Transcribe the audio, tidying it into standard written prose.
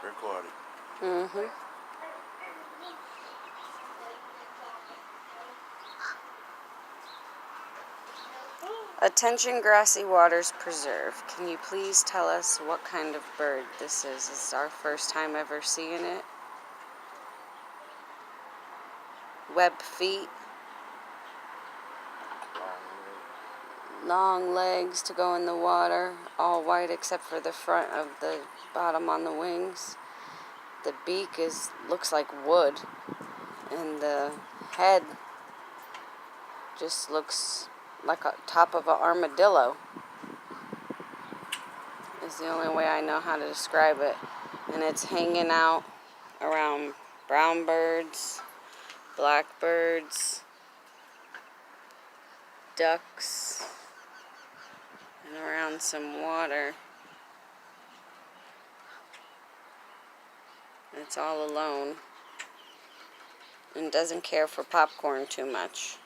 Recording. Mm-hmm. Attention Grassy Waters Preserve. Can you please tell us what kind of bird this is? This is our first time ever seeing it. Web feet. Long legs to go in the water. All white except for the front of the bottom on the wings. The beak looks like wood. And the head just looks like a top of an armadillo. Is the only way I know how to describe it. And it's hanging out around brown birds, blackbirds, ducks, and around some water. It's all alone and doesn't care for popcorn too much.